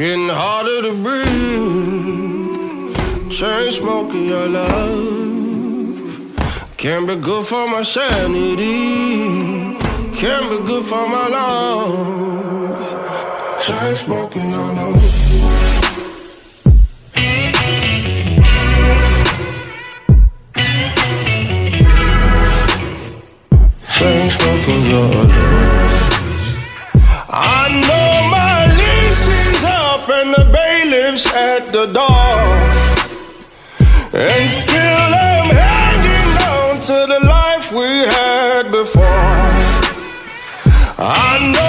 getting harder to breathe. Chain smoking your love can't be good for my sanity, can't be good for my lungs. Chain smoking your love. Chain smoking your love. I know my lease is up and the bailiff's at the door, and still I'm hanging on to the life we had before. I know